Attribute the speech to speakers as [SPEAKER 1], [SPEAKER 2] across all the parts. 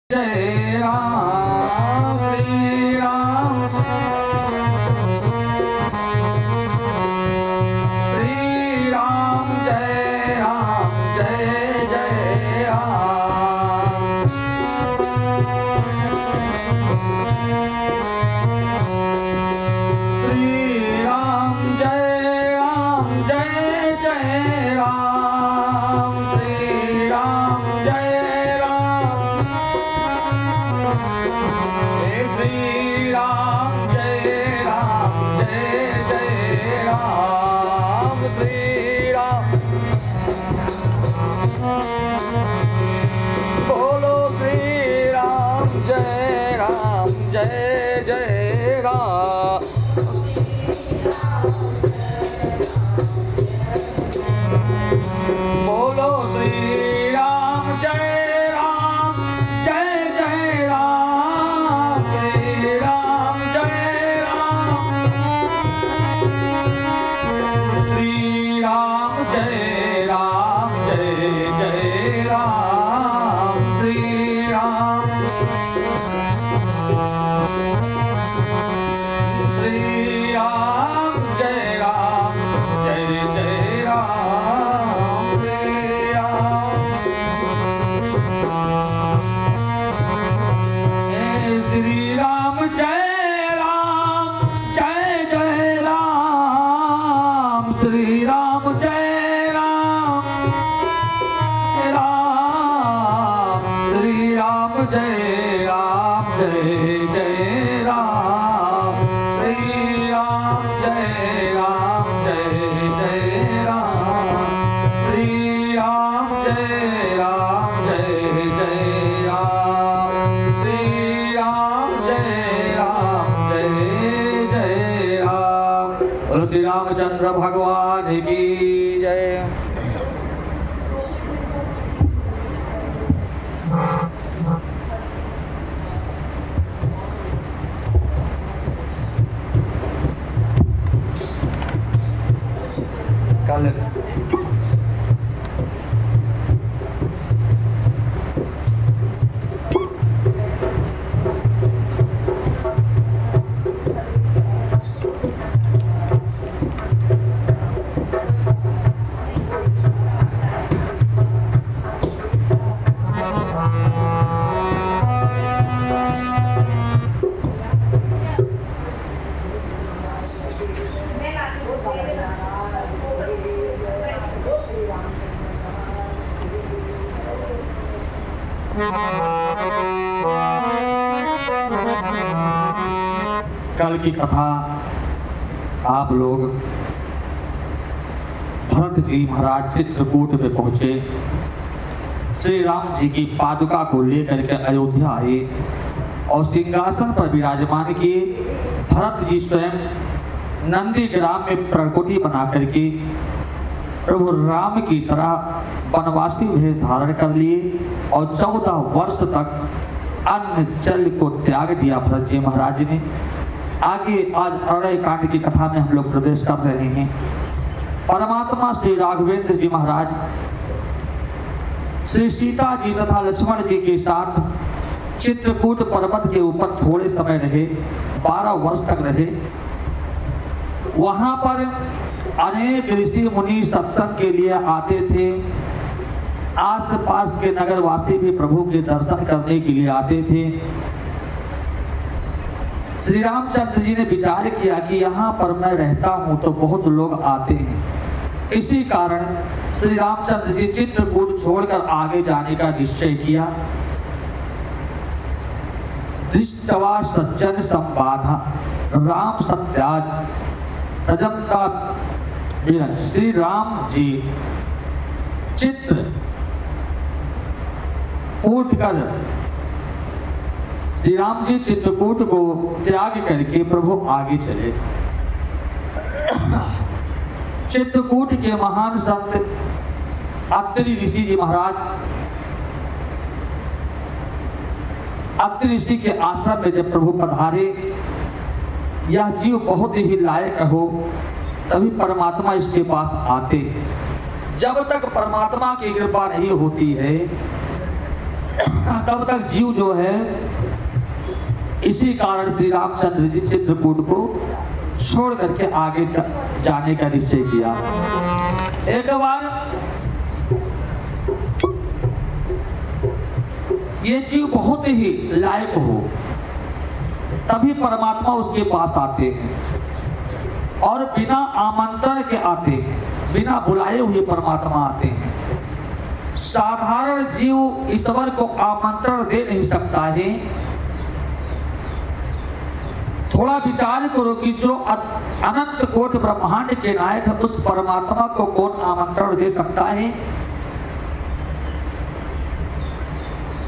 [SPEAKER 1] जय राम श्री राम श्री राम जय राम श्री राम जय राम जय राम श्री राम जय राम श्री राम जय राम जय राम श्री राम बोलो श्री राम जय राम बोलो श्री राम जय राम जय राम श्री राम जय राम श्री राम जय राम जय राम श्री राम श्री राम जय राम जय राम श्री राम श्री राम जय राम जय राम श्री राम जय राम श्री राम जय राम जय राम श्री राम जय राम जय राम श्री राम जय राम जय राम श्री राम जय राम जय राम। बोलो श्री रामचंद्र भगवान की जय। कल कल की कथा आप लोग भरत जी महाराज चित्रकूट में पहुंचे, श्री राम जी की पादुका को लेकर के अयोध्या आए और सिंहासन पर विराजमान किए। भरत जी स्वयं नंदी ग्राम में प्रकोटी बना करके प्रभु राम की तरह वनवासी वेश धारण कर लिए और 14 वर्ष तक अन्न जल को त्याग दिया भरत जी महाराज ने। आगे आज अरण्य कांड की कथा में हम लोग प्रवेश कर रहे हैं। परमात्मा श्री राघवेंद्र जी महाराज श्री सीता जी तथा लक्ष्मण जी के साथ चित्रकूट पर्वत के ऊपर थोड़े समय रहे, 12 वर्ष तक रहे। वहां पर अनेक ऋषि मुनि सत्संग के लिए आते थे। आस पास के नगरवासी भी प्रभु के दर्शन करने के लिए आते थे। श्री रामचंद्र जी ने विचार किया कि यहाँ पर मैं रहता हूँ तो बहुत लोग आते हैं। इसी कारण श्री रामचंद्र जी चित्रकूट छोड़कर आगे जाने का निश्चय किया। दृष्टवा सज्जन संबाधा राम सत्याज प्रजंता विरज। श्री राम जी चित्र कूट कर श्री राम जी चित्रकूट को त्याग करके प्रभु आगे चले। चित्रकूट के महान संत अत्रि ऋषि जी महाराज अत्रि ऋषि के आश्रम में जब प्रभु पधारे, यह जीव बहुत ही लायक हो तभी परमात्मा इसके पास आते। जब तक परमात्मा की कृपा नहीं होती है तब तक जीव जो है इसी कारण श्री रामचंद्र जी चित्रकूट को छोड़ करके आगे जाने का निश्चय किया। एक बार ये जीव बहुत ही लायक हो तभी परमात्मा उसके पास आते हैं और बिना आमंत्रण के आते हैं, बिना बुलाए हुए परमात्मा आते हैं। साधारण जीव ईश्वर को आमंत्रण दे नहीं सकता है। थोड़ा विचार करो कि जो अनंत कोटि ब्रह्मांड के नायक है उस परमात्मा को कौन आमंत्रण दे सकता है।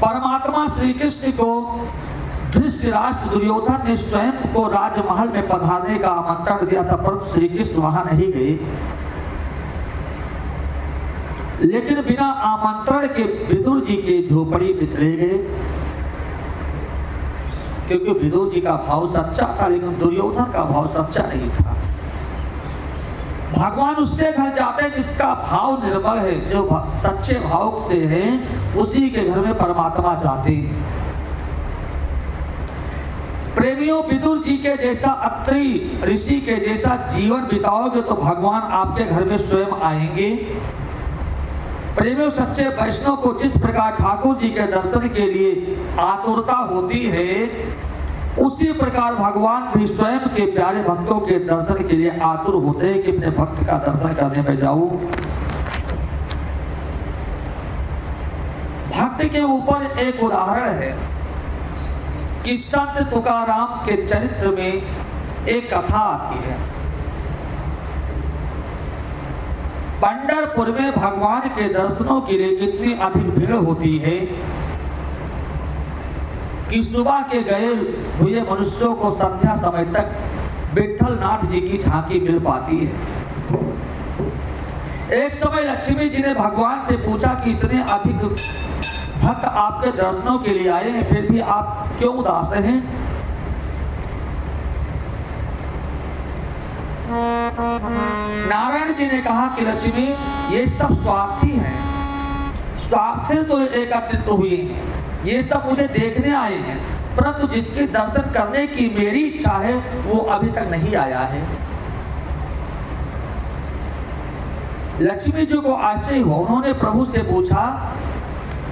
[SPEAKER 1] परमात्मा श्री कृष्ण को धृतराष्ट्र दुर्योधन ने स्वयं को राजमहल में पधारने का आमंत्रण दिया था, परंतु श्री कृष्ण वहां नहीं गए। लेकिन बिना आमंत्रण के विदुर जी के झोपड़ी में चले गए, क्योंकि विदुर जी का भाव सच्चा था लेकिन दुर्योधन का भाव सच्चा नहीं था। भगवान उसके घर जाते हैं जिसका भाव निर्मल है, जो सच्चे भाव से है, उसी के घर में परमात्मा जाते हैं। प्रेमियों, विदुर जी के जैसा अत्रि ऋषि के जैसा जीवन बिताओगे तो भगवान आपके घर में स्वयं आएंगे। प्रेमियों, सच्चे वैष्णव को जिस प्रकार ठाकुर जी के दर्शन के लिए आतुरता होती है, उसी प्रकार भगवान भी स्वयं के प्यारे भक्तों के दर्शन के लिए आतुर होते हैं कि अपने भक्त का दर्शन करने में जाऊं। भक्त के ऊपर एक उदाहरण है कि संत तुकाराम के चरित्र में एक कथा आती है। पंढरपुर में भगवान के दर्शनों के लिए इतनी अधिक भीड़ होती है कि सुबह के गए हुए मनुष्यों को संध्या समय तक विठल नाथ जी की झांकी मिल पाती है। एक समय लक्ष्मी जी ने भगवान से पूछा कि इतने अधिक भक्त आपके दर्शनों के लिए आए हैं, फिर भी आप क्यों उदास हैं? नारायण जी ने कहा कि लक्ष्मी, ये सब स्वार्थी हैं, स्वार्थी तो एकत्रित हुए हैं, ये सब मुझे देखने आए हैं, परंतु जिसके दर्शन करने की मेरी इच्छा है वो अभी तक नहीं आया है। लक्ष्मी जी को आश्चर्य हुआ। उन्होंने प्रभु से पूछा,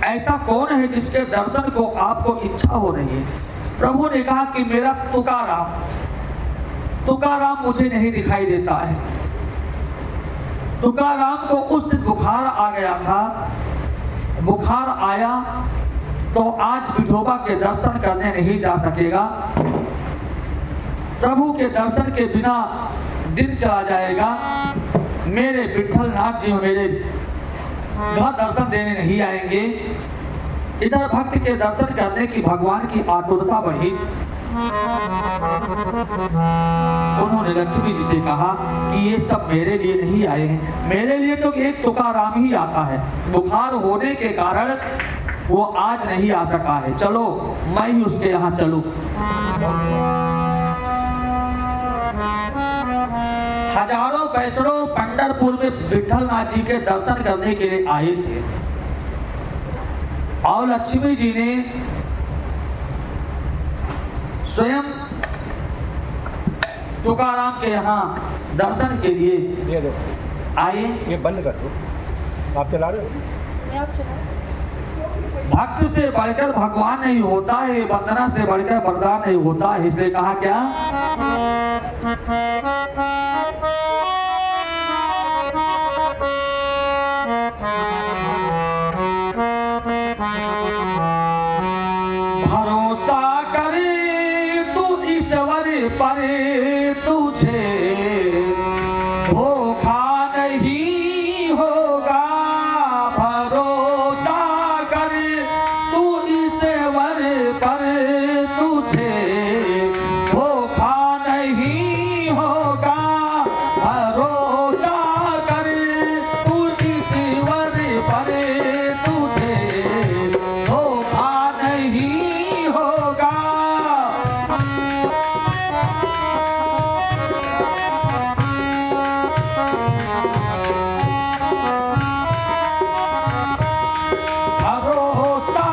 [SPEAKER 1] ऐसा कौन है जिसके दर्शन को आपको इच्छा हो रही है? प्रभु ने कहा कि मेरा तुकाराम मुझे नहीं दिखाई देता है। तुकाराम को उस दिन बुखार आ गया था, बुखार आया तो आज विठोबा के दर्शन करने नहीं जा सकेगा। प्रभु के दर्शन के बिना दिन चला जाएगा। मेरे विठल नाथ जी मेरे घर दर्शन देने नहीं आएंगे। इधर भक्त के दर्शन करने की भगवान की आतुरता बढ़ी। उन्होंने लक्ष्मी जी से कहा कि ये सब मेरे लिए नहीं आए हैं, मेरे लिए तो एक तुकाराम ही आता है। बुखार होने के कारण वो आज नहीं आ सका है, चलो मैं ही उसके यहाँ चलूं। हजारों वैष्णव पंढरपुर में विठल नाथ जी के दर्शन करने के लिए आए थे और लक्ष्मी जी ने स्वयं तुकाराम के यहाँ दर्शन के लिए आए।
[SPEAKER 2] ये बंद कर दो, आप चला रहे हो?
[SPEAKER 1] भक्त से बढ़कर भगवान नहीं होता है, वंदना से बढ़कर वरदान नहीं होता है। इसलिए कहा क्या, भरोसा करे तू ईश्वर पर, तुझे धोखा नहीं होगा। भरोसा कर तू ईश्वर पर, तुझे धोखा नहीं होगा। भरोसा कर तू ईश्वर पर, तुझे धोखा नहीं होगा। भरोसा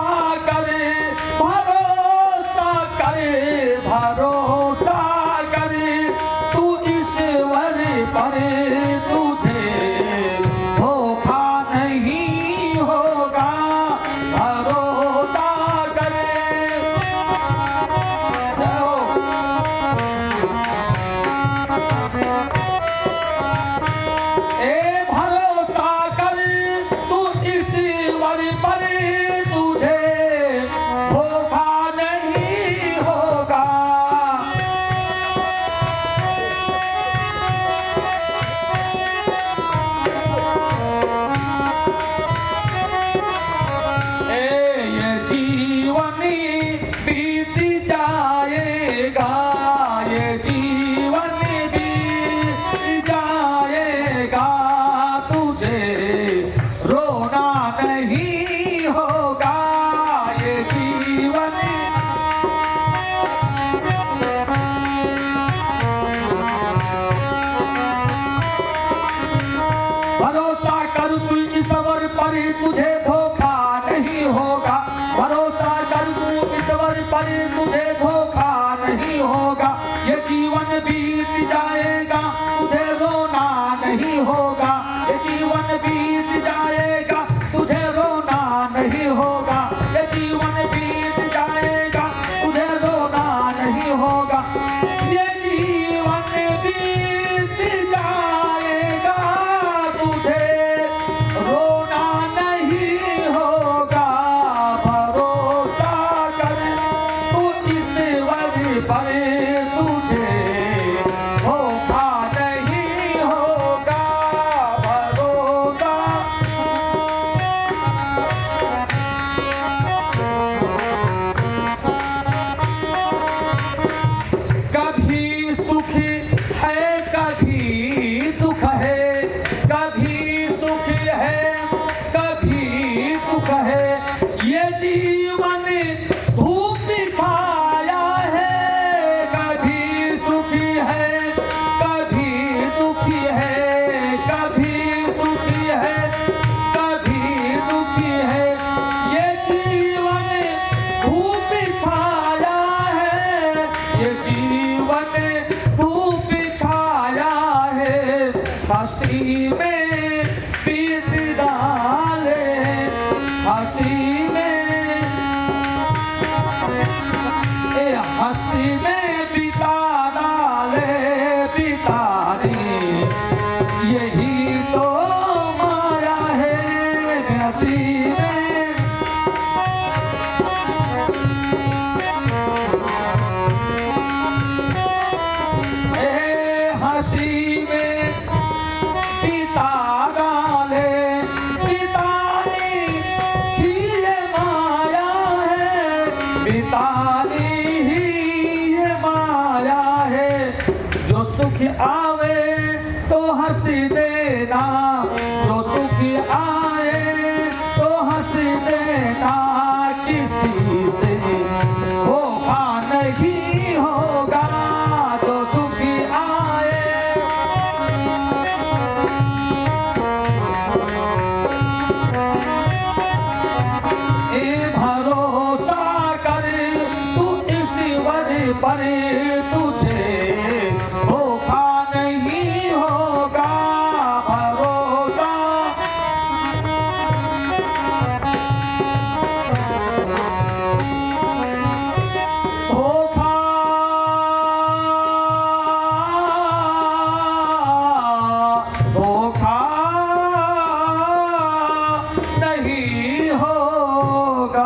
[SPEAKER 1] तुझे धोखा नहीं होगा, भरोसा कर तू ईश्वर पर, तुझे धोखा नहीं होगा। ये जीवन बीत जाएगा, तुझे रोना नहीं होगा, ये जीवन बीत जाएगा, तुझे रोना नहीं होगा, ये जीवन बीत जाएगा, तुझे रोना नहीं होगा, ये जीवन बीत जाएगा, तुझे रोना नहीं होगा। भरोसा कर तू ईश्वर पर, तुझे धोखा नहीं होगा। भरोसा कभी सुख है कभी दुख है, कभी सुख है कभी दुख है, ये जीवन धूप छाया है। कभी सुख है कभी दुखी है, कभी सुखी है कभी दुखी है, ये जीवन धूप छाया है, ये जीवन धूप छाया है। हंसी में बीत डाले, हंसी में हंसी में बिता डाले, बिताने यही तो माया है। हंसी में हंसी में पिता डाले, पितानी ही ये माया है, पितानी ही ये माया है। जो सुख आवे तो हंस देना, जो सुख आए तो हंस देना, किसी से धोखा नहीं होगा।